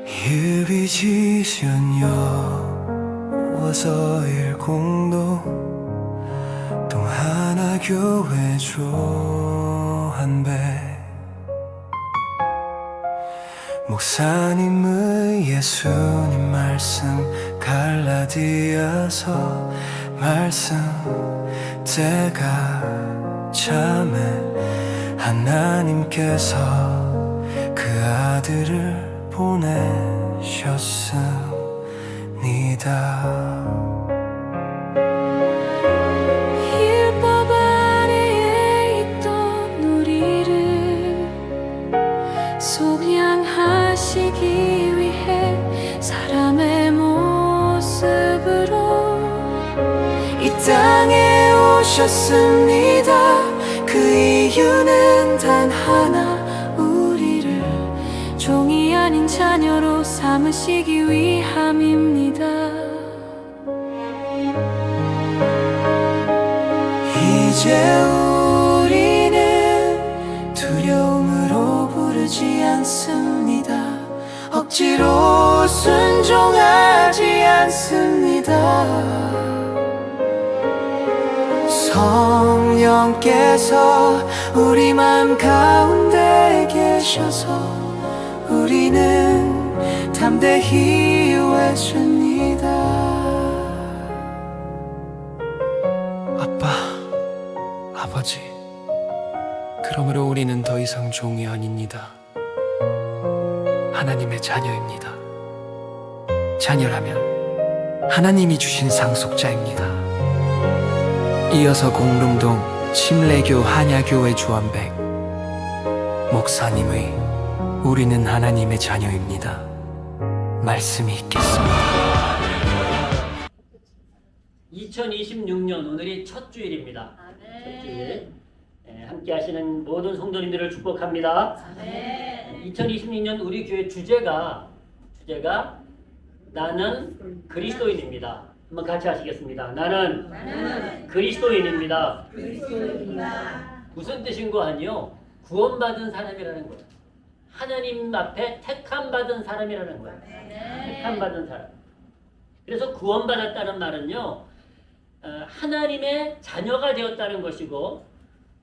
일비지션여 일공도 동하나 교회 조한배 목사님의 예수님 말씀 갈라디아서 말씀 때가 참에 하나님께서 그 아들을 보내셨습니다. 율법 아래에 있던 우리를 속량하시기 위해 사람의 모습으로 이 땅에 오셨습니다. 그 이유는 단 하나, 종이 아닌 자녀로 삼으시기 위함입니다. 이제 우리는 두려움으로 부르지 않습니다. 억지로 순종하지 않습니다. 성령께서 우리 마음 가운데 계셔서 우리는 담대히 외칩니다. 아빠, 아버지, 그러므로 우리는 더 이상 종이 아닙니다. 하나님의 자녀입니다. 자녀라면 하나님이 주신 상속자입니다. 이어서 공릉동 침례교 한야교회 주한백 목사님의 우리는 하나님의 자녀입니다. 말씀이 있겠습니다. 2026년 오늘이 첫 주일입니다. 첫 주일. 함께 하시는 모든 성도님들을 축복합니다. 2026년 우리 교회 주제가 나는 그리스도인입니다. 한번 같이 하시겠습니다. 나는 그리스도인입니다. 무슨 뜻인 거 아니요? 구원받은 사람이라는 거예요. 하나님 앞에 택함받은 사람이라는 거예요. 택함받은 사람. 그래서 구원받았다는 말은요, 하나님의 자녀가 되었다는 것이고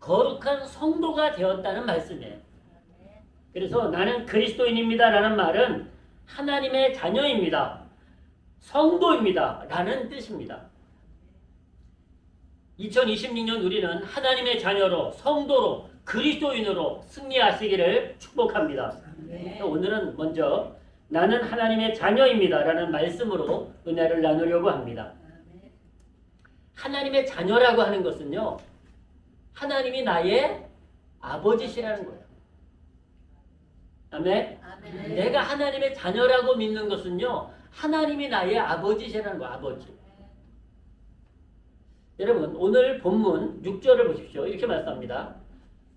거룩한 성도가 되었다는 말씀이에요. 그래서 나는 그리스도인입니다 라는 말은 하나님의 자녀입니다, 성도입니다 라는 뜻입니다. 2026년 우리는 하나님의 자녀로, 성도로, 그리스도인으로 승리하시기를 축복합니다. 오늘은 먼저 나는 하나님의 자녀입니다 라는 말씀으로 은혜를 나누려고 합니다. 하나님의 자녀라고 하는 것은요, 하나님이 나의 아버지시라는 거예요. 아멘? 내가 하나님의 자녀라고 믿는 것은요, 하나님이 나의 아버지시라는 거예요. 아버지. 여러분, 오늘 본문 6절을 보십시오. 이렇게 말씀합니다.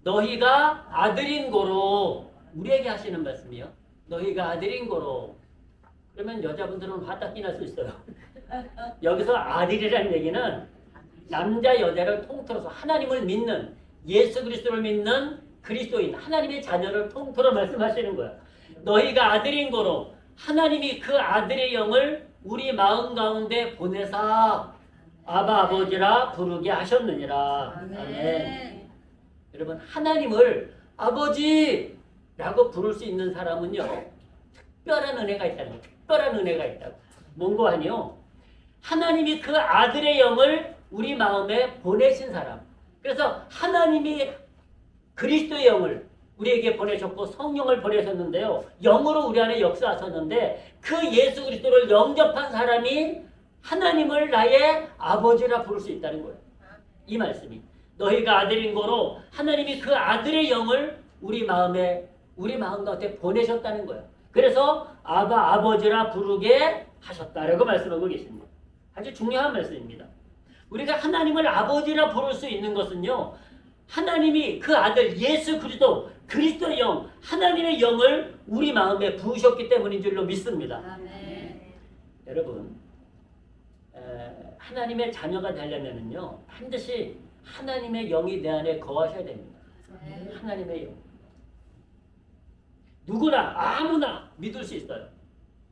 너희가 아들인 고로, 우리에게 하시는 말씀이요. 너희가 아들인 고로. 그러면 여자분들은 화딱 끼날 수 있어요. 여기서 아들이라는 얘기는 남자 여자를 통틀어서 하나님을 믿는, 예수 그리스도를 믿는 그리스도인, 하나님의 자녀를 통틀어 말씀하시는 거예요. 너희가 아들인 고로 하나님이 그 아들의 영을 우리 마음 가운데 보내사 아바 아버지라 부르게 하셨느니라. 아멘. 여러분, 하나님을 아버지라고 부를 수 있는 사람은요, 특별한 은혜가 있다는 거예요. 특별한 은혜가 있다고. 뭔고 하니요? 하나님이 그 아들의 영을 우리 마음에 보내신 사람. 그래서 하나님이 그리스도의 영을 우리에게 보내셨고 성령을 보내셨는데요, 영으로 우리 안에 역사하셨는데 그 예수 그리스도를 영접한 사람이 하나님을 나의 아버지라 부를 수 있다는 거예요. 이 말씀이 너희가 아들인 거로 하나님이 그 아들의 영을 우리 마음 가운데 보내셨다는 거예요. 그래서 아바 아버지라 부르게 하셨다라고 말씀하고 계십니다. 아주 중요한 말씀입니다. 우리가 하나님을 아버지라 부를 수 있는 것은요, 하나님이 그 아들 예수 그리스도, 그리스도의 영, 하나님의 영을 우리 마음에 부으셨기 때문인 줄로 믿습니다. 아멘. 여러분, 하나님의 자녀가 되려면은요, 반드시 하나님의 영이 내 안에 거하셔야 됩니다. 하나님의 영. 누구나 아무나 믿을 수 있어요.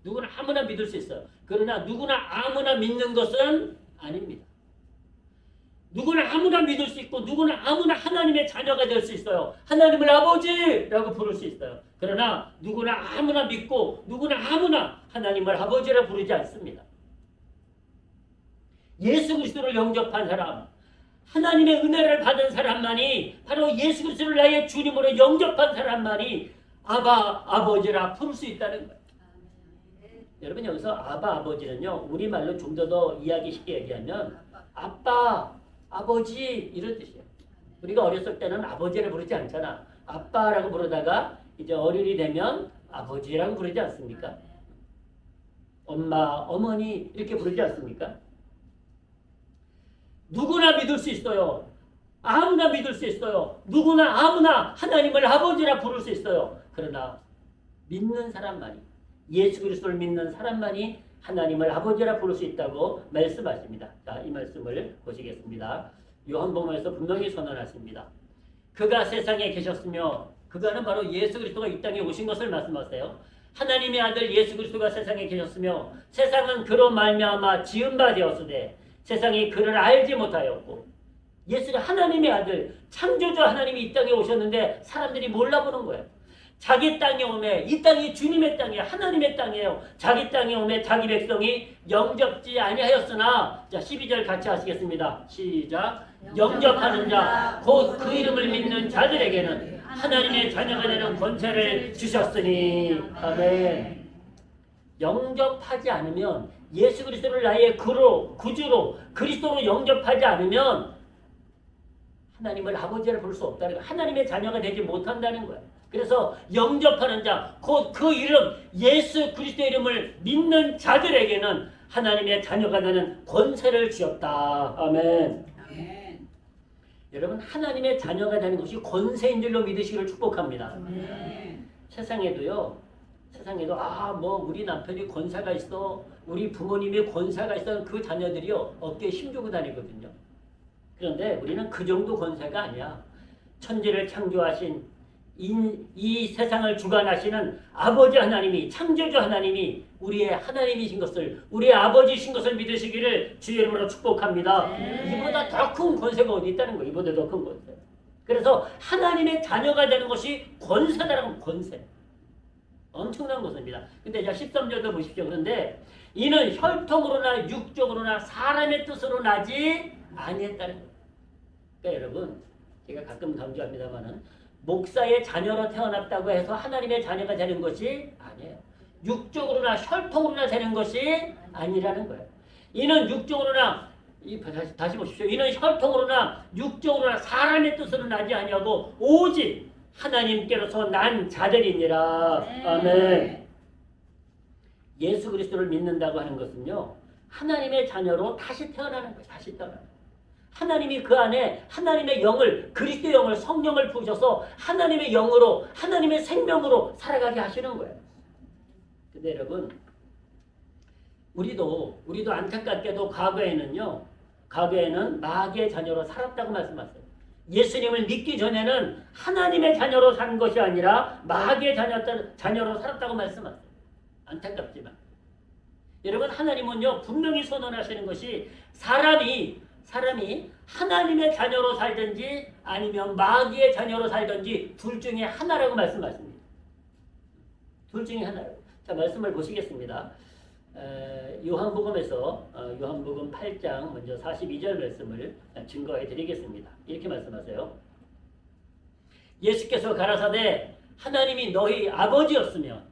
누구나 아무나 믿을 수 있어요. 그러나 누구나 아무나 믿는 것은 아닙니다. 누구나 아무나 믿을 수 있고 누구나 아무나 하나님의 자녀가 될 수 있어요. 하나님을 아버지라고 부를 수 있어요. 그러나 누구나 아무나 믿고 누구나 아무나 하나님을 아버지라 부르지 않습니다. 예수 그리스도를 영접한 사람, 하나님의 은혜를 받은 사람만이, 바로 예수 그리스도를 나의 주님으로 영접한 사람만이 아바 아버지라 부를 수 있다는 거예요. 여러분, 여기서 아바 아버지는요, 우리말로 좀 더 이야기 쉽게 얘기하면 아빠, 아버지 이런 뜻이에요. 우리가 어렸을 때는 아버지를 부르지 않잖아. 아빠라고 부르다가 이제 어른이 되면 아버지라고 부르지 않습니까? 엄마, 어머니 이렇게 부르지 않습니까? 누구나 믿을 수 있어요. 아무나 믿을 수 있어요. 누구나 아무나 하나님을 아버지라 부를 수 있어요. 그러나 믿는 사람만이, 예수 그리스도를 믿는 사람만이 하나님을 아버지라 부를 수 있다고 말씀하십니다. 자, 이 말씀을 보시겠습니다. 요한복음에서 분명히 선언하십니다. 그가 세상에 계셨으며, 그가는 바로 예수 그리스도가 이 땅에 오신 것을 말씀하세요. 하나님의 아들 예수 그리스도가 세상에 계셨으며 세상은 그로 말미암아 지은 바 되었으되 세상이 그를 알지 못하였고, 예수가 하나님의 아들, 창조주 하나님이 이 땅에 오셨는데 사람들이 몰라보는 거예요. 자기 땅에 오매, 이 땅이 주님의 땅이에요. 하나님의 땅이에요. 자기 땅에 오매 자기 백성이 영접지 아니하였으나, 자 12절 같이 하시겠습니다. 시작. 영접하는 자, 곧 그 이름을 믿는 자들에게는 하나님의 자녀가 되는 권세를 주셨으니. 아멘. 영접하지 않으면, 예수 그리스도를 나의 구주로 그리스도로 영접하지 않으면 하나님을 아버지라 부를 수 없다는 거예요. 하나님의 자녀가 되지 못한다는 거예요. 그래서 영접하는 자, 곧 그 이름, 예수 그리스도의 이름을 믿는 자들에게는 하나님의 자녀가 되는 권세를 주었다. 아멘. 아멘. 여러분, 하나님의 자녀가 되는 것이 권세인 줄로 믿으시기를 축복합니다. 아멘. 세상에도 뭐 우리 남편이 권세가 있어, 우리 부모님이 권세가 있어, 그 자녀들이요 어깨에 힘주고 다니거든요. 그런데 우리는 그 정도 권세가 아니야. 천지를 창조하신 이 세상을 주관하시는 아버지 하나님이, 창조주 하나님이 우리의 하나님이신 것을, 우리의 아버지신 것을 믿으시기를 주의 이름으로 축복합니다. 이보다 더 큰 권세가 어디 있다는 거예요. 이보다 더 큰 권세. 그래서 하나님의 자녀가 되는 것이 권세다라고. 권세, 엄청난 것입니다. 근데 자 13절도 보십시오. 그런데 이는 혈통으로나 육적으로나 사람의 뜻으로 나지 아니했다는 거예요. 그러니까 여러분, 제가 가끔 강조합니다만은 목사의 자녀로 태어났다고 해서 하나님의 자녀가 되는 것이 아니에요. 육적으로나 혈통으로나 되는 것이 아니라는 거예요. 이는 육적으로나, 다시 보십시오. 이는 혈통으로나 육적으로나 사람의 뜻으로 나지 아니하고 오직 하나님께로서 난 자들이니라. 아멘. 예수 그리스도를 믿는다고 하는 것은요, 하나님의 자녀로 다시 태어나는 거예요. 다시 태어나는 거예요. 하나님이 그 안에 하나님의 영을, 그리스도의 영을, 성령을 부으셔서 하나님의 영으로, 하나님의 생명으로 살아가게 하시는 거예요. 근데 여러분, 우리도 안타깝게도 과거에는 마귀의 자녀로 살았다고 말씀하셨어요. 예수님을 믿기 전에는 하나님의 자녀로 산 것이 아니라 마귀의 자녀로 살았다고 말씀하셨어요. 안타깝지만 여러분, 하나님은요 분명히 선언하시는 것이 사람이 하나님의 자녀로 살든지 아니면 마귀의 자녀로 살든지 둘 중에 하나라고 말씀하십니다. 둘 중에 하나라고. 자, 말씀을 보시겠습니다. 요한복음에서 요한복음 8장 먼저 42절 말씀을 증거해 드리겠습니다. 이렇게 말씀하세요. 예수께서 가라사대 하나님이 너희 아버지였으면,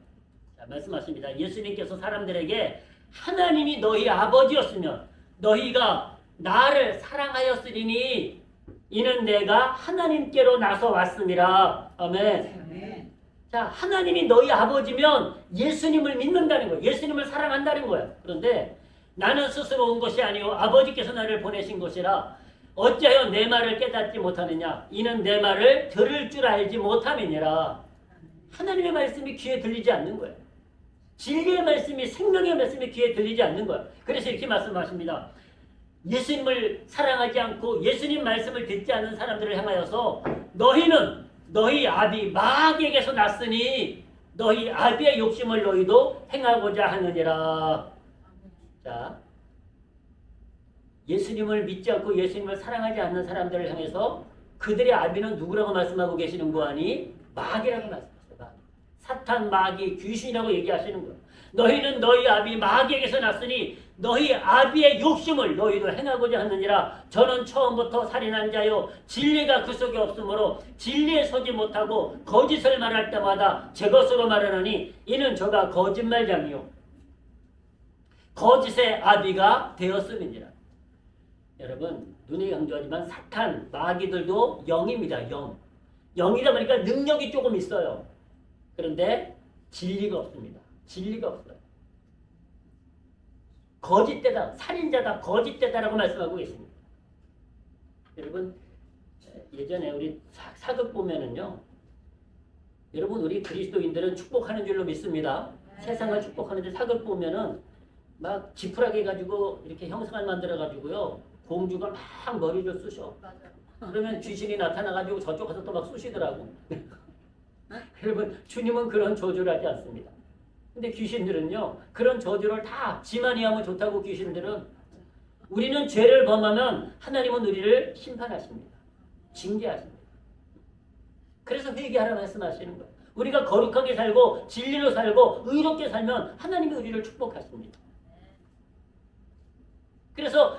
자, 말씀하십니다. 예수님께서 사람들에게 하나님이 너희 아버지였으면 너희가 나를 사랑하였으리니 이는 내가 하나님께로 나서 왔음이라. 아멘. 아멘. 자, 하나님이 너희 아버지면 예수님을 믿는다는 거예요. 예수님을 사랑한다는 거예요. 그런데 나는 스스로 온 것이 아니요 아버지께서 나를 보내신 것이라 어찌하여 내 말을 깨닫지 못하느냐. 이는 내 말을 들을 줄 알지 못함이니라. 하나님의 말씀이 귀에 들리지 않는 거예요. 진리의 말씀이, 생명의 말씀이 귀에 들리지 않는 거예요. 그래서 이렇게 말씀하십니다. 예수님을 사랑하지 않고 예수님 말씀을 듣지 않는 사람들을 향하여서 너희는 너희 아비 마귀에게서 났으니 너희 아비의 욕심을 너희도 행하고자 하느니라. 자, 예수님을 믿지 않고 예수님을 사랑하지 않는 사람들을 향해서 그들의 아비는 누구라고 말씀하고 계시는 거 아니? 마귀라고 말씀하세요. 마귀. 사탄, 마귀, 귀신이라고 얘기하시는 거예요. 너희는 너희 아비 마귀에게서 났으니 너희 아비의 욕심을 너희도 행하고자 하느니라. 저는 처음부터 살인한 자요 진리가 그 속에 없으므로 진리에 서지 못하고 거짓을 말할 때마다 제 것으로 말하노니 이는 저가 거짓말장이요 거짓의 아비가 되었음이니라. 여러분, 눈에 강조하지만 사탄, 마귀들도 영입니다. 영이다 보니까 능력이 조금 있어요. 그런데 진리가 없습니다. 진리가 없어요. 거짓되다, 살인자다, 거짓되다라고 말씀하고 계십니다. 여러분, 예전에 우리 사극 보면은요, 여러분 우리 그리스도인들은 축복하는 줄로 믿습니다. 세상을 축복하는데 사극 보면은 막 지푸라기 가지고 이렇게 형상을 만들어 가지고요, 공주가 막 머리를 쑤셔. 그러면 귀신이 나타나가지고 저쪽 가서 또 막 쑤시더라고. 여러분, 주님은 그런 저주를 하지 않습니다. 근데 귀신들은요, 그런 저주를 다 지만이 하면 좋다고 귀신들은. 우리는 죄를 범하면 하나님은 우리를 심판하십니다. 징계하십니다. 그래서 회개하라 말씀하시는 거예요. 우리가 거룩하게 살고 진리로 살고 의롭게 살면 하나님이 우리를 축복하십니다. 그래서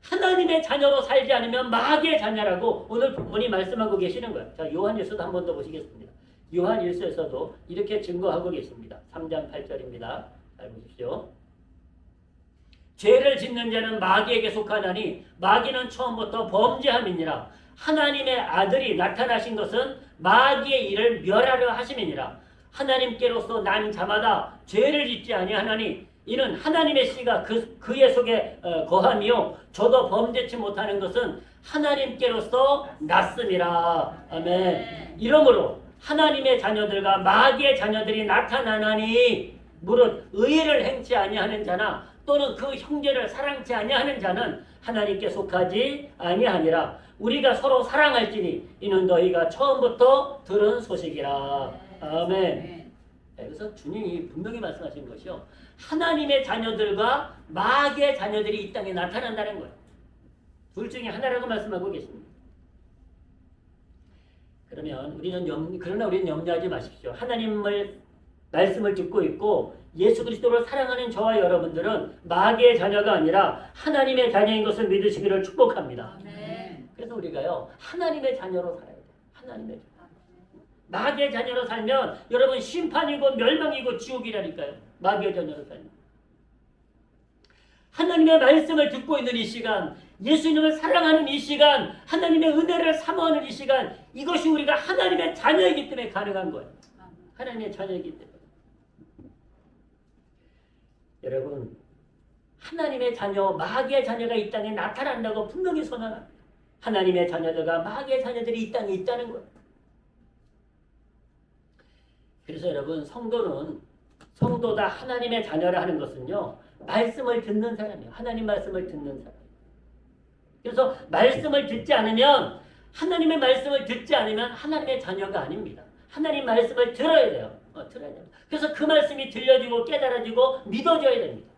하나님의 자녀로 살지 않으면 마귀의 자녀라고 오늘 본문이 말씀하고 계시는 거예요. 자, 요한일서도 한 번 더 보시겠습니다. 요한일서에서도 이렇게 증거하고 계십니다. 3장 8절입니다. 잘 보십시오. 죄를 짓는 자는 마귀에게 속하나니 마귀는 처음부터 범죄함이니라. 하나님의 아들이 나타나신 것은 마귀의 일을 멸하려 하심이니라. 하나님께로서 난 자마다 죄를 짓지 아니하나니 이는 하나님의 씨가 그의 속에 거함이요 저도 범죄치 못하는 것은 하나님께로서 났음이라. 아멘. 이러므로 하나님의 자녀들과 마귀의 자녀들이 나타나나니 무릇 의를 행치 아니하는 자나 또는 그 형제를 사랑치 아니하는 자는 하나님께 속하지 아니하니라. 우리가 서로 사랑할지니 이는 너희가 처음부터 들은 소식이라. 아멘. 그래서 주님이 분명히 말씀하신 것이요, 하나님의 자녀들과 마귀의 자녀들이 이 땅에 나타난다는 거예요. 둘 중에 하나라고 말씀하고 계십니다. 그러나 우리는 염려하지 마십시오. 하나님의 말씀을 듣고 있고 예수 그리스도를 사랑하는 저와 여러분들은 마귀의 자녀가 아니라 하나님의 자녀인 것을 믿으시기를 축복합니다. 그래서 우리가요, 하나님의 자녀로 살아야 돼요. 하나님의 자녀. 마귀의 자녀로 살면 여러분 심판이고 멸망이고 지옥이라니까요. 마귀의 자녀로 살면. 하나님의 말씀을 듣고 있는 이 시간, 예수님을 사랑하는 이 시간, 하나님의 은혜를 사모하는 이 시간, 이것이 우리가 하나님의 자녀이기 때문에 가능한 거예요. 하나님의 자녀이기 때문에. 여러분, 하나님의 자녀, 마귀의 자녀가 이 땅에 나타난다고 분명히 선언합니다. 하나님의 자녀들과 마귀의 자녀들이 이 땅에 있다는 거예요. 그래서 여러분, 성도다 하나님의 자녀라 하는 것은요, 말씀을 듣는 사람이에요. 하나님 말씀을 듣는 사람. 그래서 말씀을 듣지 않으면, 하나님의 말씀을 듣지 않으면 하나님의 자녀가 아닙니다. 하나님 말씀을 들어야 돼요. 들어야 돼요. 그래서 그 말씀이 들려지고 깨달아지고 믿어져야 됩니다.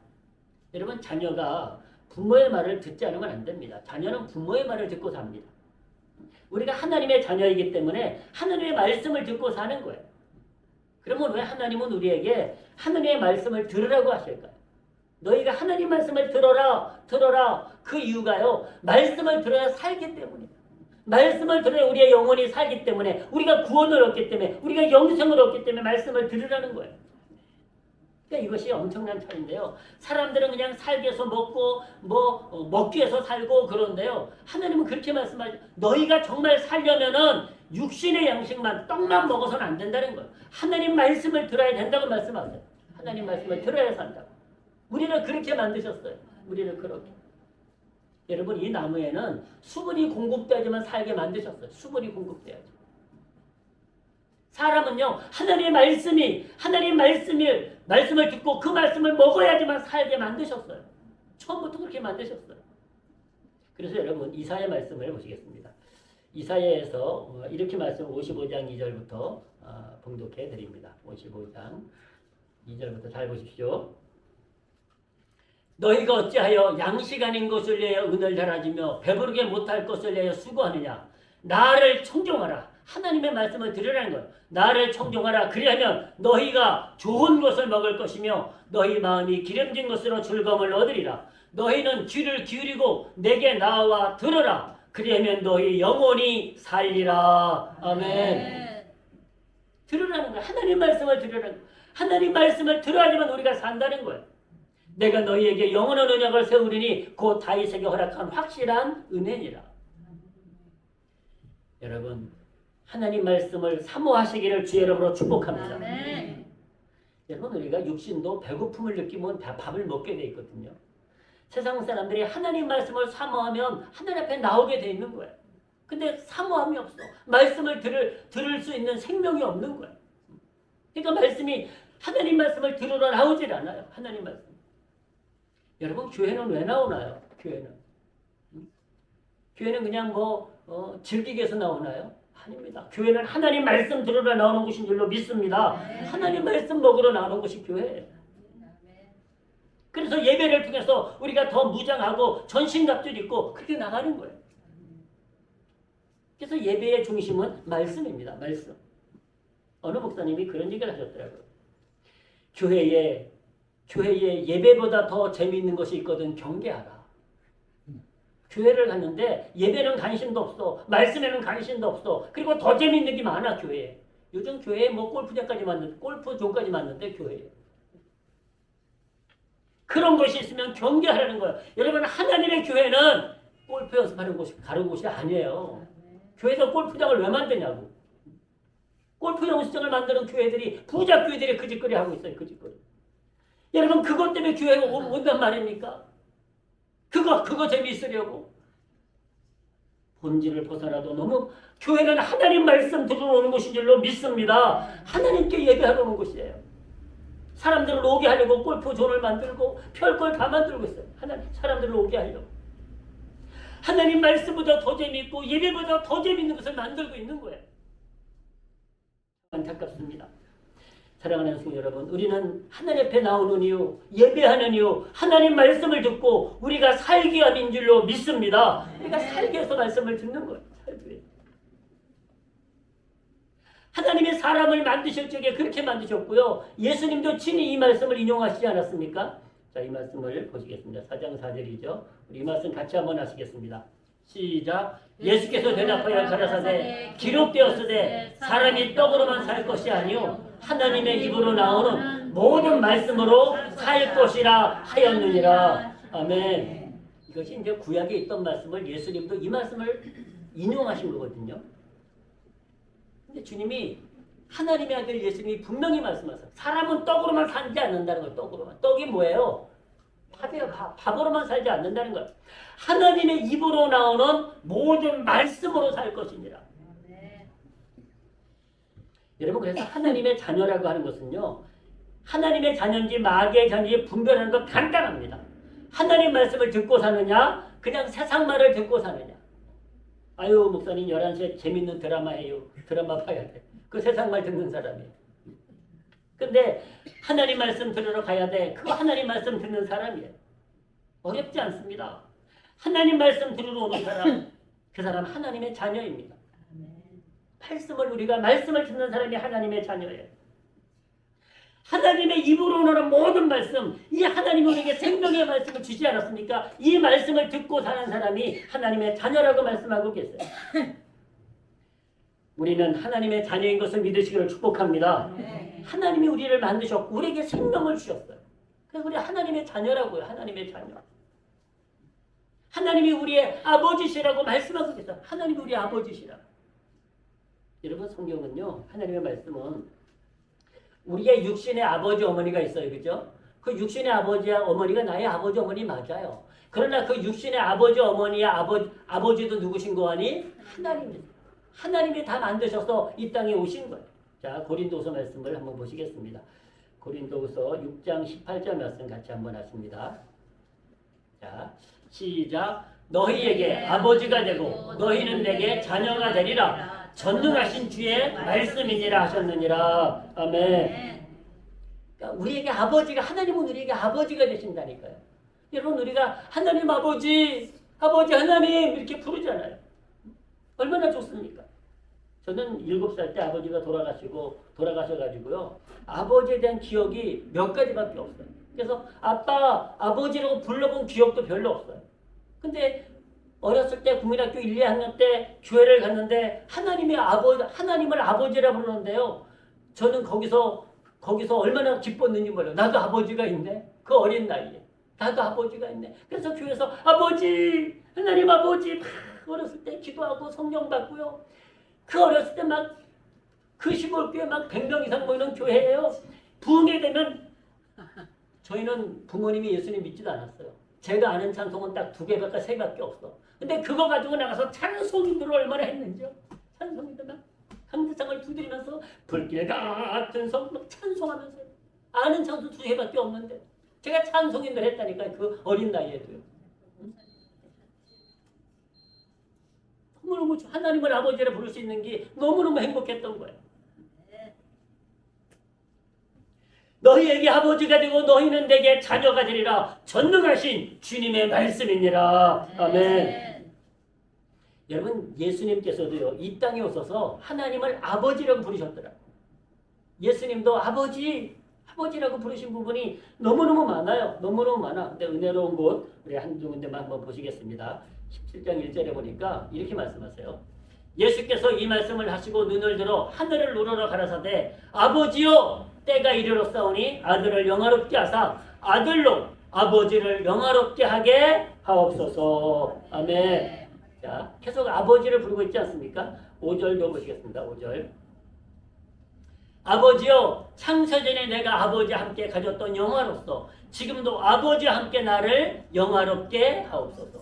여러분, 자녀가 부모의 말을 듣지 않으면 안 됩니다. 자녀는 부모의 말을 듣고 삽니다. 우리가 하나님의 자녀이기 때문에 하나님의 말씀을 듣고 사는 거예요. 그러면 왜 하나님은 우리에게 하나님의 말씀을 들으라고 하실까요? 너희가 하나님 말씀을 들어라. 그 이유가요, 말씀을 들어야 살기 때문이에요. 말씀을 들어야 우리의 영혼이 살기 때문에, 우리가 구원을 얻기 때문에, 우리가 영생을 얻기 때문에 말씀을 들으라는 거예요. 그러니까 이것이 엄청난 차이인데요. 사람들은 그냥 살기 위해서 먹고 먹기 위해서 살고 그런데요. 하나님은 그렇게 말씀하죠. 너희가 정말 살려면은 육신의 양식만, 떡만 먹어서는 안 된다는 거예요. 하나님 말씀을 들어야 된다고 말씀하세요. 하나님 말씀을 들어야 산다고. 우리를 그렇게 만드셨어요. 우리를 그렇게. 여러분, 이 나무에는 수분이 공급돼야지만 살게 만드셨어요. 수분이 공급돼야지. 사람은요, 하나님의 말씀을 듣고 그 말씀을 먹어야지만 살게 만드셨어요. 처음부터 그렇게 만드셨어요. 그래서 여러분, 이사야 말씀을 보시겠습니다. 이사야에서 이렇게 말씀 55장 2절부터 봉독해 드립니다. 55장 2절부터 잘 보십시오. 너희가 어찌하여 양식 아닌 것을 위하여 은을 달아주며 배부르게 못할 것을 위하여 수고하느냐. 나를 청종하라. 하나님의 말씀을 들으라는 거예요. 나를 청종하라. 그리하면 너희가 좋은 것을 먹을 것이며 너희 마음이 기름진 것으로 즐거움을 얻으리라. 너희는 귀를 기울이고 내게 나와 들으라. 그리하면 너희 영혼이 살리라. 아멘. 들으라는 거예요. 하나님 말씀을 들으라는 거예요. 하나님 말씀을 들어야지만 우리가 산다는 거예요. 내가 너희에게 영원한 언약을 세우리니 곧 다윗에게 허락한 확실한 은혜니라. 여러분, 하나님 말씀을 사모하시기를 주의 이름으로 축복합니다. 아멘. 여러분, 우리가 육신도 배고픔을 느끼면 다 밥을 먹게 돼 있거든요. 세상 사람들이 하나님 말씀을 사모하면 하나님 앞에 나오게 돼 있는 거예요. 근데 사모함이 없어. 말씀을 들을 수 있는 생명이 없는 거예요. 그러니까 말씀이 하나님 말씀을 들으러 나오질 않아요. 하나님 말씀. 여러분, 교회는 왜 나오나요? 교회는 그냥 즐기기 위해서 나오나요? 아닙니다. 교회는 하나님 말씀 들으러 나오는 곳인 줄로 믿습니다. 하나님 말씀 먹으러 나오는 곳이 교회예요. 그래서 예배를 통해서 우리가 더 무장하고 전신갑주를 입고 그렇게 나가는 거예요. 그래서 예배의 중심은 말씀입니다. 말씀. 어느 목사님이 그런 얘기를 하셨더라고요. 교회에 예배보다 더 재미있는 것이 있거든 경계하라. 교회를 갔는데 예배는 관심도 없어. 말씀에는 관심도 없어. 그리고 더 재미있는 게 많아 교회에. 요즘 교회에 골프존까지 맞는데 교회에. 그런 것이 있으면 경계하라는 거예요. 여러분, 하나님의 교회는 골프 연습하는 곳이 아니에요. 교회에서 골프장을 왜 만드냐고. 골프 연습장을 만드는 교회들이 부자 교회들이 그 짓거리 하고 있어요. 그 짓거리. 여러분, 그것 때문에 교회가 온단 말입니까? 그거 재미있으려고. 본질을 벗어나도 너무 교회는 하나님 말씀 들으러 오는 곳인 줄로 믿습니다. 하나님께 예배하러 오는 곳이에요. 사람들을 오게 하려고 골프존을 만들고 별걸 다 만들고 있어요. 사람들을 오게 하려고. 하나님 말씀보다 더 재미있고 예배보다 더 재미있는 것을 만들고 있는 거예요. 안타깝습니다. 사랑하는 성도 여러분, 우리는 하나님 앞에 나오는 이유, 예배하는 이유, 하나님 말씀을 듣고 우리가 살기 위함인 줄로 믿습니다. 우리가 살기 위해서 말씀을 듣는 거예요. 살기 위해서. 하나님이 사람을 만드실 적에 그렇게 만드셨고요. 예수님도 친히 이 말씀을 인용하시지 않았습니까? 자, 이 말씀을 보시겠습니다. 4장 4절이죠. 우리 이 말씀 같이 한번 하시겠습니다. 시작. 예수께서 대답하여 가라사대 기록되었으되 사람이 떡으로만 살 것이 아니요 하나님의 입으로 나오는 모든 말씀으로 살 것이라 하였느니라. 아멘. 이것이 이제 구약에 있던 말씀을 예수님도 이 말씀을 인용하신 거거든요. 근데 주님이 하나님의 아들 예수님이 분명히 말씀하셨어요. 사람은 떡으로만 살지 않는다는 거예요. 떡으로만. 떡이 뭐예요? 밥이에요. 밥으로만 살지 않는다는 거예요. 하나님의 입으로 나오는 모든 말씀으로 살 것이니라. 여러분, 그래서 하나님의 자녀라고 하는 것은요, 하나님의 자녀인지 마귀의 자녀인지 분별하는 건 간단합니다. 하나님 말씀을 듣고 사느냐, 그냥 세상 말을 듣고 사느냐. 아유, 목사님 11시에 재밌는 드라마 해요. 드라마 봐야 돼. 그 세상 말 듣는 사람이에요. 근데 하나님 말씀 들으러 가야 돼. 그 하나님 말씀 듣는 사람이에요. 어렵지 않습니다. 하나님 말씀 들으러 오는 사람, 그 사람 하나님의 자녀입니다. 말씀을 듣는 사람이 하나님의 자녀예요. 하나님의 입으로 오는 모든 말씀, 이 하나님이 우리에게 생명의 말씀을 주지 않았습니까? 이 말씀을 듣고 사는 사람이 하나님의 자녀라고 말씀하고 계세요. 우리는 하나님의 자녀인 것을 믿으시기를 축복합니다. 하나님이 우리를 만드셨고 우리에게 생명을 주셨어요. 그래서 우리 하나님의 자녀라고요. 하나님의 자녀. 하나님이 우리의 아버지시라고 말씀하고 계세요. 하나님이 우리의 아버지시라. 여러분, 성경은요, 하나님의 말씀은 우리의 육신의 아버지 어머니가 있어요. 그죠? 그 육신의 아버지와 어머니가 나의 아버지 어머니 맞아요. 그러나 그 육신의 아버지 어머니의 아버지도 누구신 거 아니? 하나님입니다. 하나님이 다 만드셔서 이 땅에 오신 거예요. 자, 고린도서 말씀을 한번 보시겠습니다. 고린도서 6장 18절 말씀 같이 한번 하십니다. 자, 시작. 너희에게 아버지가 되고 너희는 내게 자녀가 되리라. 전능하신 주의 말씀이니라 하셨느니라. 아멘. 그러니까 우리에게 아버지가, 하나님은 우리에게 아버지가 되신다니까요. 여러분, 우리가 하나님 아버지, 아버지 하나님 이렇게 부르잖아요. 얼마나 좋습니까? 저는 7살 때 아버지가 돌아가셔가지고요. 아버지에 대한 기억이 몇 가지밖에 없어요. 그래서 아빠, 아버지라고 불러본 기억도 별로 없어요. 근데 어렸을 때 국민학교 1, 2학년 때 교회를 갔는데 하나님을 아버지라 부르는데요. 저는 거기서 얼마나 기뻤는지 몰라요. 나도 아버지가 있네. 그 어린 나이에. 나도 아버지가 있네. 그래서 교회에서 아버지, 하나님 아버지 막 어렸을 때 기도하고 성령 받고요. 그 어렸을 때 막 그 시골교회 막 100명 이상 모이는 교회예요. 부흥회 되면 저희는 부모님이 예수님 믿지도 않았어요. 제가 아는 찬송은 딱 2개밖에 3개밖에 없어. 근데 그거 가지고 나가서 찬송인들을 얼마나 했는지요. 찬송인들 막 항대상을 두드리면서 불길 같은 성 찬송하면서 아는 찬송 2개밖에 없는데 제가 찬송인들 했다니까요. 그 어린 나이에도요. 너무너무 하나님을 아버지라 부를 수 있는 게 너무너무 행복했던 거예요. 너희에게 아버지가 되고 너희는 내게 자녀가 되리라. 전능하신 주님의 말씀이니라. 아멘. 여러분, 예수님께서도요, 이 땅에 오셔서 하나님을 아버지라고 부르셨더라. 예수님도 아버지라고 부르신 부분이 너무너무 많아요. 너무너무 많아. 근데 은혜로운 곳 우리 한두 군데만 한번 보시겠습니다. 17장 1절에 보니까 이렇게 말씀하세요. 예수께서 이 말씀을 하시고 눈을 들어 하늘을 우러러 가라사대 아버지여 때가 이르렀사오니 아들을 영화롭게 하사 아들로 아버지를 영화롭게 하게 하옵소서. 아멘. 자, 계속 아버지를 부르고 있지 않습니까? 5절도 보시겠습니다. 5절. 아버지여 창세전에 내가 아버지와 함께 가졌던 영화로서 지금도 아버지와 함께 나를 영화롭게 하옵소서.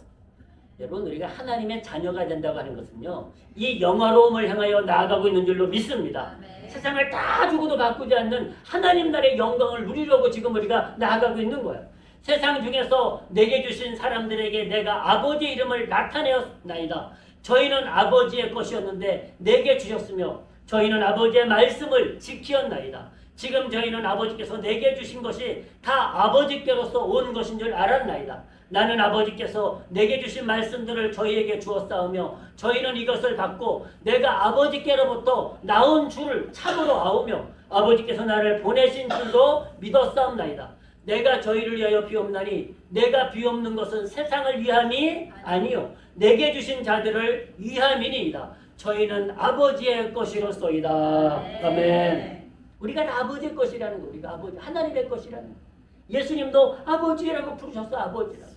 여러분, 우리가 하나님의 자녀가 된다고 하는 것은요, 이 영화로움을 향하여 나아가고 있는 줄로 믿습니다. 세상을 다 주고도 바꾸지 않는 하나님 나라의 영광을 누리려고 지금 우리가 나아가고 있는 거예요. 세상 중에서 내게 주신 사람들에게 내가 아버지의 이름을 나타내었나이다. 저희는 아버지의 것이었는데 내게 주셨으며 저희는 아버지의 말씀을 지키었나이다. 지금 저희는 아버지께서 내게 주신 것이 다 아버지께로서 온 것인 줄 알았나이다. 나는 아버지께서 내게 주신 말씀들을 저희에게 주었사오며 저희는 이것을 받고 내가 아버지께로부터 나온 줄을 참으로 아오며 아버지께서 나를 보내신 줄도 믿었사옵나이다. 내가 저희를 위하여 비옵나니 내가 비옵는 것은 세상을 위함이 아니요 내게 주신 자들을 위함이니이다. 저희는 아버지의 것이로소이다. 아멘. 우리가 다 아버지의 것이라는 거. 우리가 아버지 하나님의 것이라는 거. 예수님도 아버지라고 부르셨어. 아버지라고.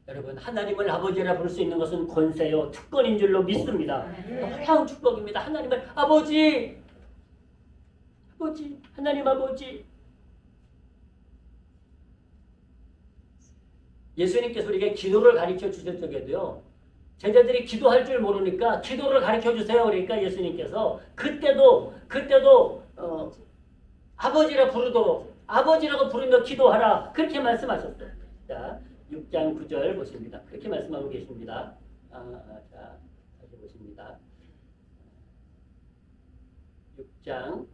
여러분, 하나님을 아버지라 부를 수 있는 것은 권세요 특권인 줄로 믿습니다. 놀라운 축복입니다. 하나님을 아버지, 하나님 아버지. 예수님께서 우리에게 기도를 가르쳐 주실 적에도요, 제자들이 기도할 줄 모르니까 기도를 가르쳐 주세요. 그러니까 예수님께서 그때도 아버지라 부르도록, 아버지라고 부르며 기도하라, 그렇게 말씀하셨어요. 자, 6장 9절 보십니다. 그렇게 말씀하고 계십니다. 자, 다시 보십니다. 6장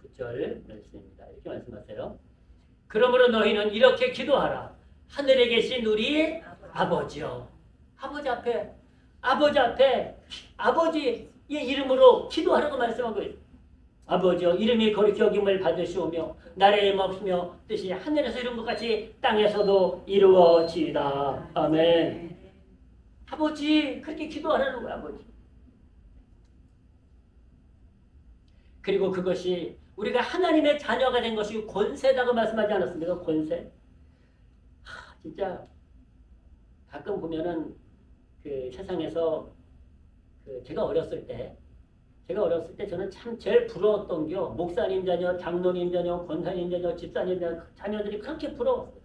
9절 말씀입니다. 이렇게 말씀하세요. 그러므로 너희는 이렇게 기도하라. 하늘에 계신 우리 아버지요. 아버지 앞에 아버지의 이름으로 기도하라고 말씀하고 있어요. 아버지여, 이름이 거룩히 여김을 받으시오며 나라의 몫이며 뜻이 하늘에서 이룬 것 같이 땅에서도 이루어지이다. 아멘. 아버지, 그렇게 기도하라는 거야. 아버지. 그리고 그것이 우리가 하나님의 자녀가 된 것이 권세다고 말씀하지 않았습니까? 권세. 진짜 가끔 보면은 그 세상에서 제가 어렸을 때 저는 참 제일 부러웠던 게 목사님 자녀, 장로님 자녀, 권사님 자녀, 집사님 자녀들이 그렇게 부러웠어요.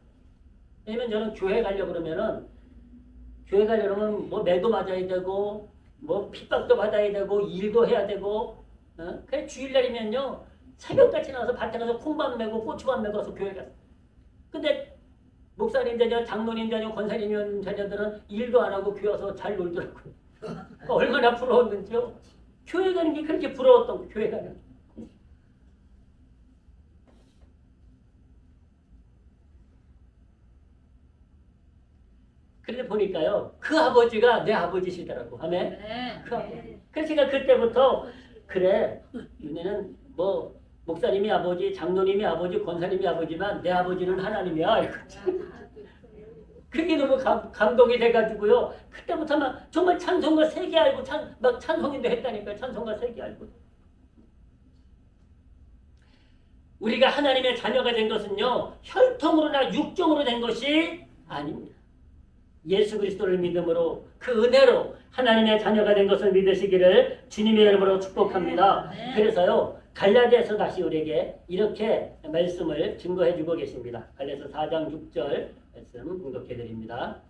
왜냐면 저는 교회 가려고 그러면 뭐 매도 맞아야 되고 뭐 핍박도 받아야 되고 일도 해야 되고 그래 주일날이면요 새벽같이 나와서 밭에 가서 콩밥 메고 고추밥 메고 와서 교회 갔어요. 근데 목사님 자녀, 장로님 자녀, 권사님 자녀들은 일도 안 하고 교회 와서 잘 놀더라고요. 얼마나 부러웠는지요. 교회 가는 게 그렇게 부러웠던 거예요. 교회 가는 게. 그런데 보니까요, 그 아버지가 내 아버지시더라고. 아멘. 그 아버지. 그래서 제가 그때부터 그래, 윤혜는 뭐 목사님이 아버지, 장로님이 아버지, 권사님이 아버지만 내 아버지는 하나님이야. 이랬거든. 그게 너무 감동이 돼가지고요. 그때부터 막 정말 찬송가 세게 알고 막 찬송인도 했다니까요. 찬송가 세게 알고. 우리가 하나님의 자녀가 된 것은요, 혈통으로나 육정으로 된 것이 아닙니다. 예수 그리스도를 믿음으로 그 은혜로 하나님의 자녀가 된 것을 믿으시기를 주님의 이름으로 축복합니다. 그래서요, 갈라디아서 다시 우리에게 이렇게 말씀을 증거해주고 계십니다. 갈라디아서 4장 6절 말씀 공독해드립니다.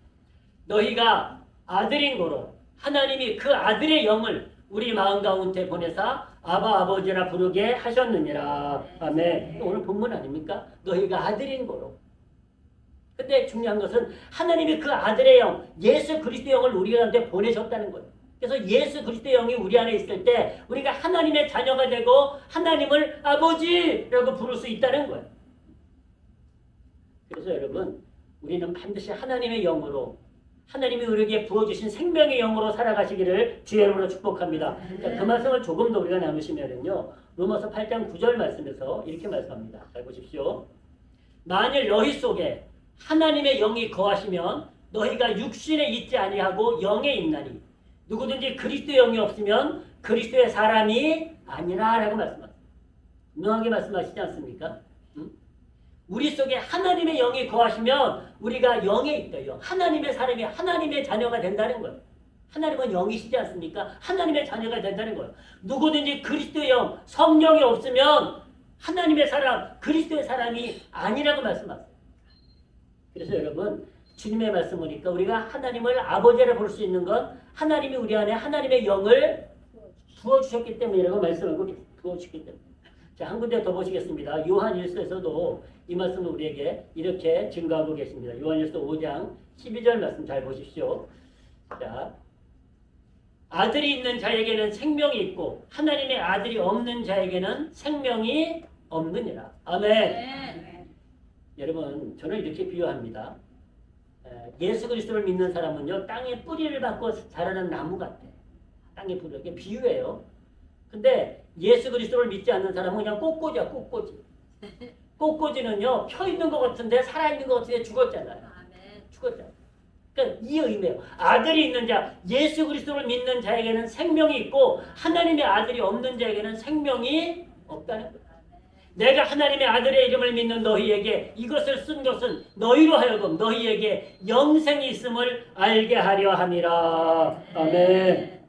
너희가 아들인 고로 하나님이 그 아들의 영을 우리 마음 가운데 보내사 아바 아버지라 부르게 하셨느니라. 아멘. 오늘 본문 아닙니까? 너희가 아들인 고로. 근데 중요한 것은 하나님이 그 아들의 영, 예수 그리스도의 영을 우리한테 보내셨다는 거예요. 그래서 예수 그리스도의 영이 우리 안에 있을 때 우리가 하나님의 자녀가 되고 하나님을 아버지라고 부를 수 있다는 거예요. 그래서 여러분, 우리는 반드시 하나님의 영으로, 하나님이 우리에게 부어주신 생명의 영으로 살아가시기를 주의 이름으로 축복합니다. 자, 그 말씀을 조금 더 우리가 나누시면요, 로마서 8장 9절 말씀에서 이렇게 말씀합니다. 잘 보십시오. 만일 너희 속에 하나님의 영이 거하시면 너희가 육신에 있지 아니하고 영에 있나니 누구든지 그리스도의 영이 없으면 그리스도의 사람이 아니라 라고 말씀하십니다. 분명하게 말씀하시지 않습니까? 우리 속에 하나님의 영이 거하시면 우리가 영에 있다. 하나님의 사람이 하나님의 자녀가 된다는 거예요. 하나님은 영이시지 않습니까? 하나님의 자녀가 된다는 거예요. 누구든지 그리스도의 영, 성령이 없으면 하나님의 사람, 그리스도의 사람이 아니라고 말씀하세요. 그래서 여러분, 주님의 말씀 보니까 우리가 하나님을 아버지라 부를 수 있는 건 하나님이 우리 안에 하나님의 영을 부어주셨기 때문이라고 말씀하고 부어주셨기 때문에. 자, 한 군데 더 보시겠습니다. 요한일서에서도 이 말씀을 우리에게 이렇게 증거하고 계십니다. 요한일서 5장 12절 말씀 잘 보십시오. 자, 아들이 있는 자에게는 생명이 있고 하나님의 아들이 없는 자에게는 생명이 없느니라. 아멘. 여러분, 저는 이렇게 비유합니다. 예수 그리스도를 믿는 사람은요, 땅에 뿌리를 받고 자라는 나무 같아. 땅에 뿌리를. 이게 비유예요. 근데 예수 그리스도를 믿지 않는 사람은 그냥 꽃꽂이야, 꽃꽂이. 꽃꽂이는요, 펴 있는 것 같은데 살아있는 것 같은데 죽었잖아요. 죽었잖아요. 그러니까 이 의미예요. 아들이 있는 자, 예수 그리스도를 믿는 자에게는 생명이 있고 하나님의 아들이 없는 자에게는 생명이 없다는 거예요. 내가 하나님의 아들의 이름을 믿는 너희에게 이것을 쓴 것은 너희로 하여금 너희에게 영생이 있음을 알게 하려 함이라. 아멘.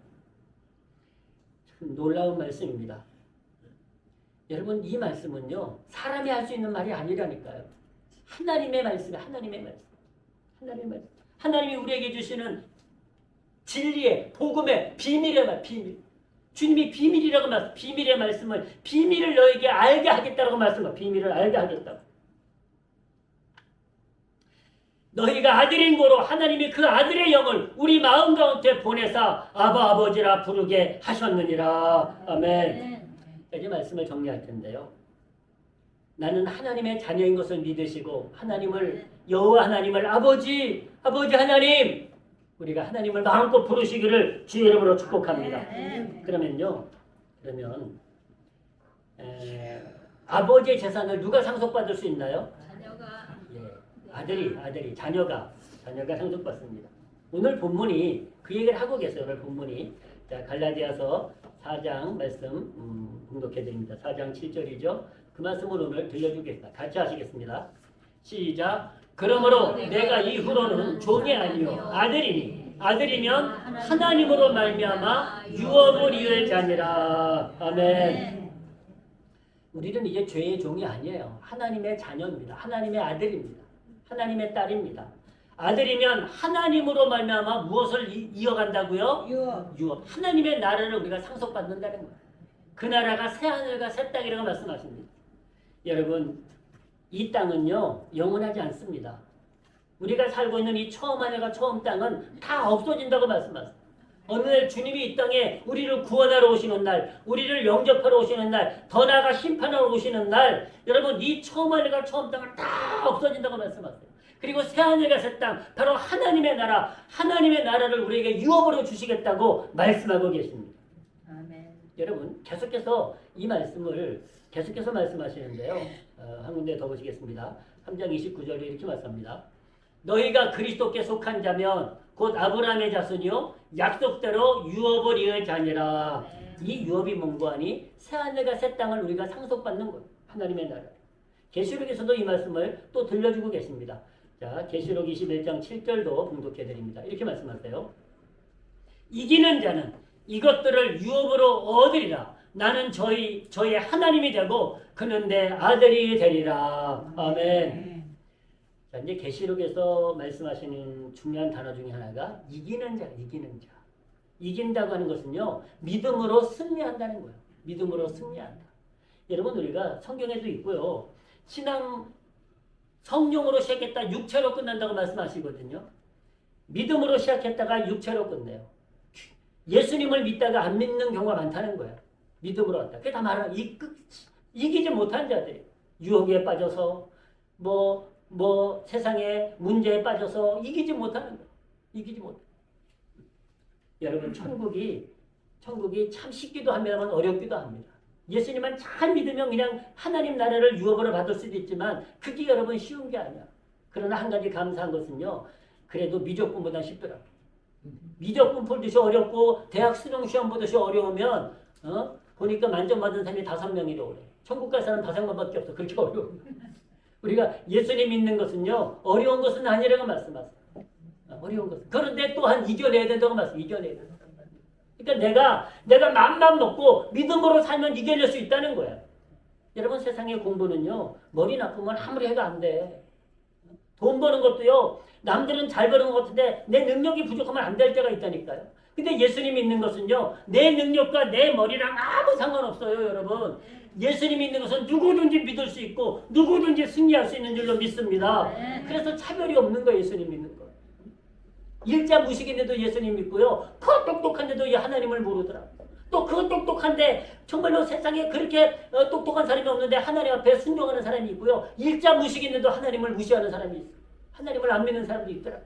참 놀라운 말씀입니다. 여러분, 이 말씀은요, 사람이 할 수 있는 말이 아니라니까요. 하나님의 말씀이에요. 하나님의 말씀. 하나님의 말씀. 하나님이 우리에게 주시는 진리의, 복음의 비밀의 말, 비밀. 주님이 비밀이라고 말씀, 비밀의 말씀을, 비밀을 너에게 알게 하겠다라고 말씀을, 비밀을 알게 하겠다고. 너희가 아들인 고로 하나님이 그 아들의 영을 우리 마음 가운데 보내사 아바 아버지라 부르게 하셨느니라. 아멘. 이제 말씀을 정리할 텐데요. 나는 하나님의 자녀인 것을 믿으시고 하나님을, 여호와 하나님을 아버지 하나님, 우리가 하나님을 마음껏 부르시기를 주의 이름으로 축복합니다. 그러면 아버지의 재산을 누가 상속받을 수 있나요? 자녀가. 아들이 자녀가 상속받습니다. 오늘 본문이 그 얘기를 하고 계세요. 오늘 본문이. 자, 갈라디아서 4장 말씀 공독해 드립니다. 4장 7절이죠. 그 말씀을 오늘 들려주겠습니다. 같이 하시겠습니다. 시작. 그러므로 내가 이후로는 종이 아니요 아들이니 아들이면 하나님으로 말미암아 유업을 이을 자니라. 아멘. 우리는 이제 죄의 종이 아니에요. 하나님의 자녀입니다. 하나님의 아들입니다. 하나님의 딸입니다. 아들이면 하나님으로 말미암아 무엇을 이어간다고요? 유업. 하나님의 나라를 우리가 상속받는다는 거예요. 그 나라가 새 하늘과 새 땅이라고 말씀하십니다. 여러분, 이 땅은요 영원하지 않습니다. 우리가 살고 있는 이 처음 하늘과 처음 땅은 다 없어진다고 말씀하세요. 어느 날 주님이 이 땅에 우리를 구원하러 오시는 날, 우리를 영접하러 오시는 날, 더 나아가 심판하러 오시는 날, 여러분 이 처음 하늘과 처음 땅은 다 없어진다고 말씀하세요. 그리고 새 하늘과 새 땅, 바로 하나님의 나라, 하나님의 나라를 우리에게 유업으로 주시겠다고 말씀하고 계십니다. 아멘. 여러분 계속해서 이 말씀을 계속해서 말씀하시는데요. 한 군데 더 보시겠습니다. 3장 29절에 이렇게 말씀합니다. 너희가 그리스도께 속한 자면 곧 아브라함의 자손이요 약속대로 유업을 이을 자니라. 이 유업이 뭔고하니 새하늘과 새 땅을 우리가 상속받는 거예요. 하나님의 나라. 계시록에서도 이 말씀을 또 들려주고 계십니다. 자, 계시록 21장 7절도 봉독해 드립니다. 이렇게 말씀하세요. 이기는 자는 이것들을 유업으로 얻으리라. 나는 저의 하나님이 되고 그는 내 아들이 되리라. 아멘. 자, 이제 계시록에서 말씀하시는 중요한 단어 중에 하나가 이기는 자, 이기는 자. 이긴다고 하는 것은요, 믿음으로 승리한다는 거예요. 믿음으로 승리한다. 여러분, 우리가 성경에도 있고요. 신앙 성령으로 시작했다 육체로 끝난다고 말씀하시거든요. 믿음으로 시작했다가 육체로 끝내요. 예수님을 믿다가 안 믿는 경우가 많다는 거예요. 믿음으로 왔다. 그게 다 말하는 이기지 못한 자들이 유혹에 빠져서 세상의 문제에 빠져서 이기지 못하는 거예요. 이기지 못. 여러분 천국이 참 쉽기도 합니다만 어렵기도 합니다. 예수님만 잘 믿으면 그냥 하나님 나라를 유업으로 받을 수도 있지만 그게 여러분 쉬운 게 아니야. 그러나 한 가지 감사한 것은요. 그래도 미적분보다 쉽더라고요. 미적분 풀듯이 어렵고 대학 수능시험 보듯이 어려우면 보니까 만점받은 사람이 5명이래 오래. 천국 갈 사람 5명밖에 없어. 그렇게 어려워. 우리가 예수님 믿는 것은요. 어려운 것은 아니라고 말씀하세요. 어려운 것은. 그런데 또한 이겨내야 된다고 말씀. 이겨내야 된다. 그러니까 내가 마음만 먹고 믿음으로 살면 이겨낼 수 있다는 거야. 여러분 세상의 공부는요. 머리 나쁘면 아무리 해도 안 돼. 돈 버는 것도요. 남들은 잘 버는 것 같은데 내 능력이 부족하면 안 될 때가 있다니까요. 근데 예수님 믿는 것은요. 내 능력과 내 머리랑 아무 상관없어요. 여러분. 예수님 믿는 것은 누구든지 믿을 수 있고 누구든지 승리할 수 있는 줄로 믿습니다. 그래서 차별이 없는 거예요. 예수님 믿는 거. 일자 무식인데도 예수님 믿고요. 그 똑똑한데도 이 하나님을 모르더라. 또 그 똑똑한데 정말로 세상에 그렇게 똑똑한 사람이 없는데 하나님 앞에 순종하는 사람이 있고요. 일자 무식인데도 하나님을 무시하는 사람이 있어요. 하나님을 안 믿는 사람도 있더라.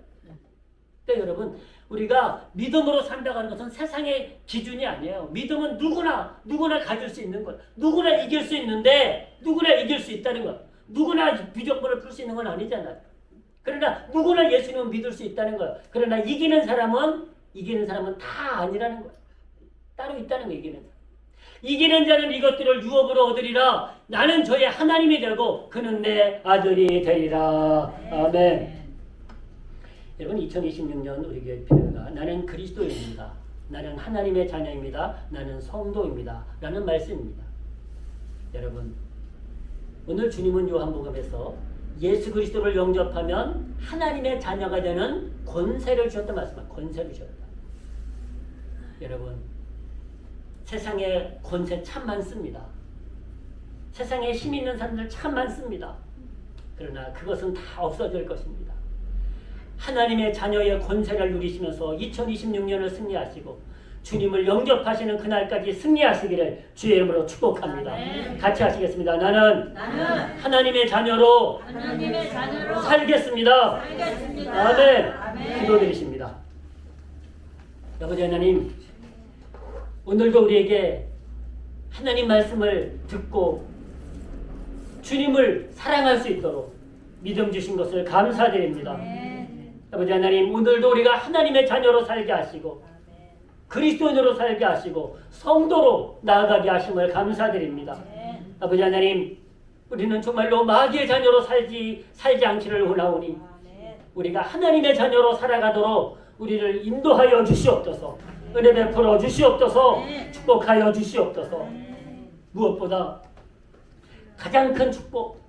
그러니까 여러분 우리가 믿음으로 산다고 하는 것은 세상의 기준이 아니에요. 믿음은 누구나 가질 수 있는 것. 누구나 이길 수 있는데 누구나 이길 수 있다는 것. 누구나 비적분을 풀 수 있는 건 아니잖아요. 그러나 누구나 예수님을 믿을 수 있다는 거예요. 그러나 이기는 사람은 다 아니라는 거예요. 따로 있다는 거예요. 이기는 자는 이것들을 유업으로 얻으리라. 나는 저의 하나님이 되고 그는 내 아들이 되리라. 아멘. 여러분 2026년 우리 교회 표현가 나는 그리스도입니다. 나는 하나님의 자녀입니다. 나는 성도입니다. 라는 말씀입니다. 여러분 오늘 주님은 요한복음에서 예수 그리스도를 영접하면 하나님의 자녀가 되는 권세를 주셨다 말씀합니다. 권세를 주셨다. 여러분 세상에 권세 참 많습니다. 세상에 힘 있는 사람들 참 많습니다. 그러나 그것은 다 없어질 것입니다. 하나님의 자녀의 권세를 누리시면서 2026년을 승리하시고 주님을 영접하시는 그날까지 승리하시기를 주의 이름으로 축복합니다. 같이 하시겠습니다. 나는 하나님의 자녀로 살겠습니다. 아멘. 기도드리십니다. 아버지 하나님 오늘도 우리에게 하나님 말씀을 듣고 주님을 사랑할 수 있도록 믿음 주신 것을 감사드립니다. 아버지 하나님 오늘도 우리가 하나님의 자녀로 살게 하시고 그리스도인으로 살게 하시고 성도로 나아가게 하심을 감사드립니다. 아버지 하나님 우리는 정말로 마귀의 자녀로 살지 않기를 원하오니 우리가 하나님의 자녀로 살아가도록 우리를 인도하여 주시옵소서. 은혜 베풀어 주시옵소서. 축복하여 주시옵소서. 무엇보다 가장 큰 축복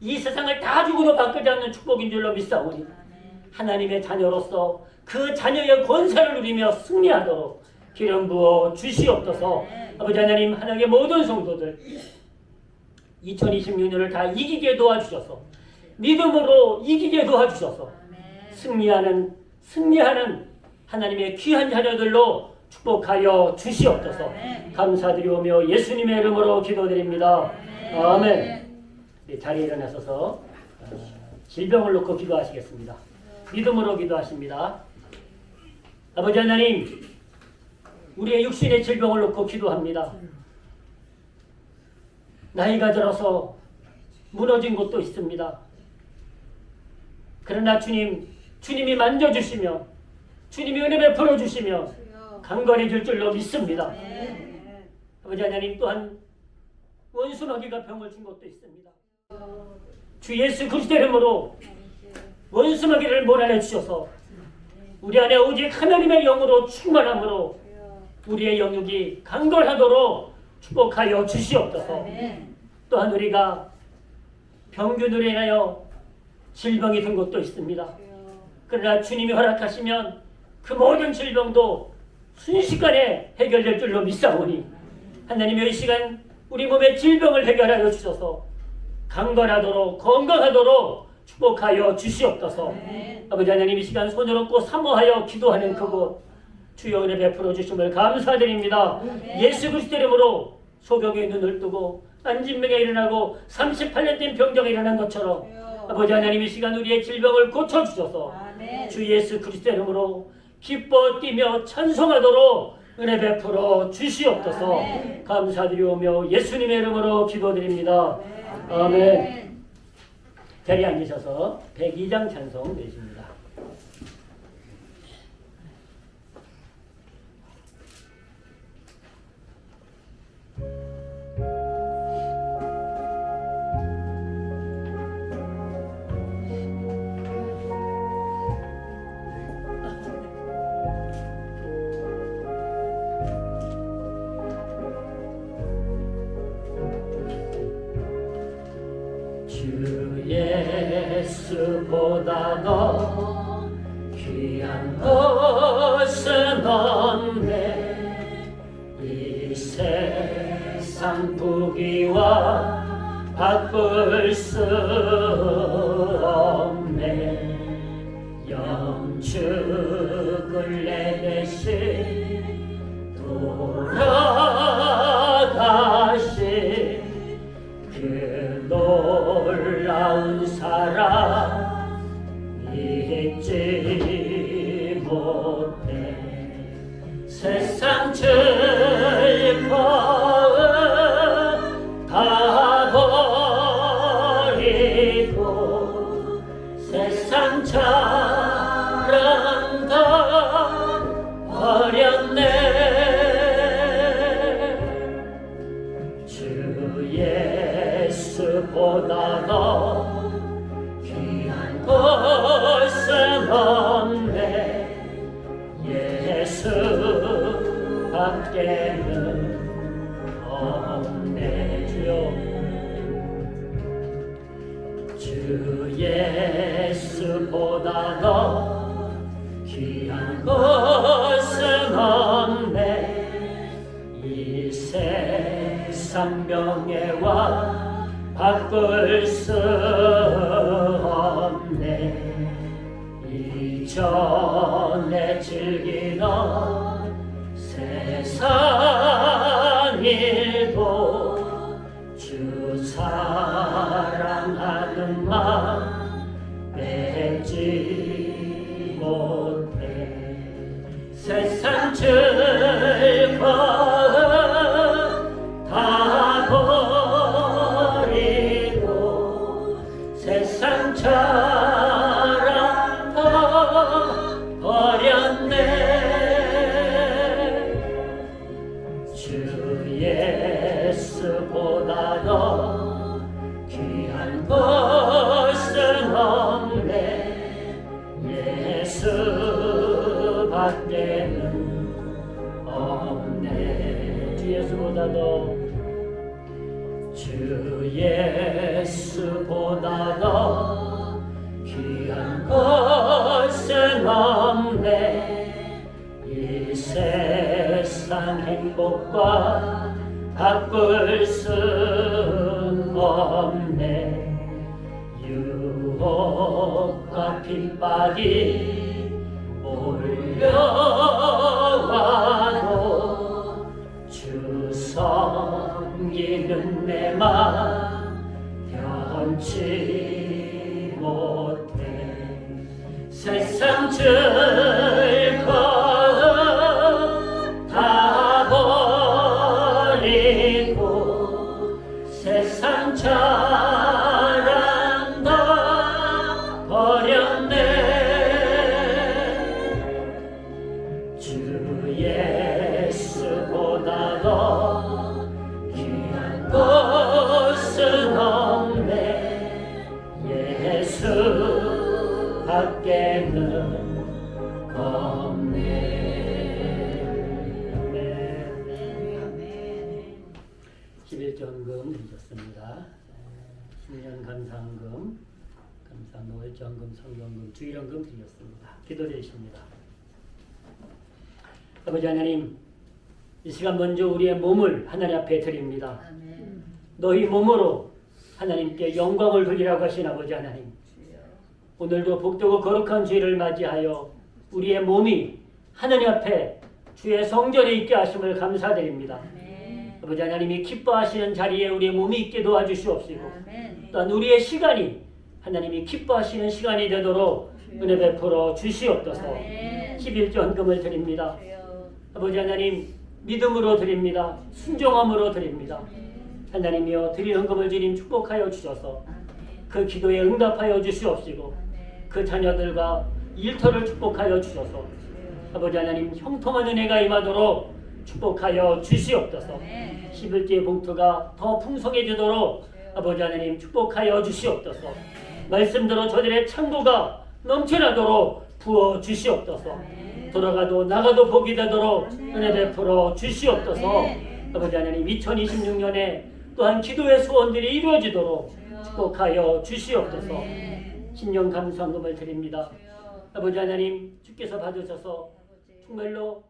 이 세상을 다 주고도 바꾸지 않는 축복인 줄로 믿사오니 하나님의 자녀로서 그 자녀의 권세를 누리며 승리하도록 기름 부어 주시옵소서. 아버지 하나님 하나님의 모든 성도들 2026년을 다 이기게 도와주셔서 믿음으로 이기게 도와주셔서 승리하는 하나님의 귀한 자녀들로 축복하여 주시옵소서. 감사드리오며 예수님의 이름으로 기도드립니다. 아멘. 네, 자리에 일어나셔서 질병을 놓고 기도하시겠습니다. 믿음으로 기도하십니다. 아버지 하나님, 우리의 육신의 질병을 놓고 기도합니다. 나이가 들어서 무너진 곳도 있습니다. 그러나 주님이 만져주시며 주님이 은혜 베풀어 주시며 강건해질 줄로 믿습니다. 아버지 하나님, 또한 원수 마귀가 병을 준 것도 있습니다. 주 예수 그리스도의 이름으로 원수 마귀를 몰아내 주셔서 우리 안에 오직 하나님의 영으로 충만함으로 우리의 영육이 강건하도록 축복하여 주시옵소서. 또한 우리가 병균으로 인하여 질병이 든 것도 있습니다. 그러나 주님이 허락하시면 그 모든 질병도 순식간에 해결될 줄로 믿사오니 하나님의 이 시간 우리 몸의 질병을 해결하여 주셔서 강건하도록 건강하도록 축복하여 주시옵소서. 아버지 하나님, 이 시간 손을 얹고 사모하여 기도하는 그곳 주여 은혜 베풀어 주심을 감사드립니다. 예수 그리스도의 이름으로 소경의 눈을 뜨고 안진병에 일어나고 38년 된 병자가 일어난 것처럼 아버지 하나님, 이 시간 우리의 질병을 고쳐주셔서 주 예수 그리스도의 이름으로 기뻐 뛰며 찬송하도록 은혜 베풀어 주시옵소서. 감사드리오며 예수님의 이름으로 기도드립니다. 아멘. 자리에 앉으셔서 102장 찬송 드리십니다. 주 예수보다 더 귀한 것은 없네. 이 세상 부귀와 바꿀 수 없네. 영축을 내 대신 돌아가신 그 놀라운 사랑 잊지 못해. 세상 즐거움 다 버리고 세상 자랑 다 버렸네. 예수보다 더 귀한 것은 없네. 예수밖에는 없네. 주 예수보다 더 귀한 것은 없네. 이 세상 명예와 바꿀 수 없네. 이전에 즐기던 세상 일도 주 사랑하는 마음 뺏지 못해. 세상 즐거움 다 버리고 세상 자랑 다 버렸네. 주 예수보다 더 귀한 것은 없네. 예수밖에는 없네. 주 예수보다 더 주 예수보다 더 귀한 것은 없네. 이 세상 행복과 바꿀 수 없네. 유혹 폭과 핍박이 몰려와도 주 섬기는 내 맘 변치 못해. 세상 즐거움 다 버리고 세상 자랑 다 버렸네. 주 예수보다 더 귀한 것은 없네. 예수 밖에는 없네. 11전금 드리셨습니다. 신년 감사헌금, 감사노회전금, 성경금, 주일헌금 드렸습니다. 기도드리십니다. 아버지 하나님, 이 시간 먼저 우리의 몸을 하나님 앞에 드립니다. 너희 몸으로 하나님께 영광을 돌리라고 하신 아버지 하나님, 오늘도 복되고 거룩한 주일을 맞이하여 우리의 몸이 하나님 앞에 주의 성전에 있게 하심을 감사드립니다. 아버지 하나님이 기뻐하시는 자리에 우리의 몸이 있게 도와주시옵시고, 또한 우리의 시간이 하나님이 기뻐하시는 시간이 되도록 은혜 베풀어 주시옵소서. 11전금을 드립니다. 아버지 하나님, 믿음으로 드립니다. 순종함으로 드립니다. 하나님이여, 드리는 금을 주님 축복하여 주셔서 그 기도에 응답하여 주시옵시고, 그 자녀들과 일터를 축복하여 주셔서 아버지 하나님, 형통한 은혜가 임하도록 축복하여 주시옵소서. 11조의 봉투가 더 풍성해지도록 아버지 하나님 축복하여 주시옵소서. 말씀대로 저들의 창고가 넘쳐나도록 부어 주시옵소서. 돌아가도 나가도 복이 되도록 은혜 베풀어 주시옵소서. 아버지 하나님, 2026년에 또한 기도의 소원들이 이루어지도록 축복하여 주시옵소서. 신년 감사헌금을 드립니다. 아버지 하나님, 주께서 받으셔서 정말로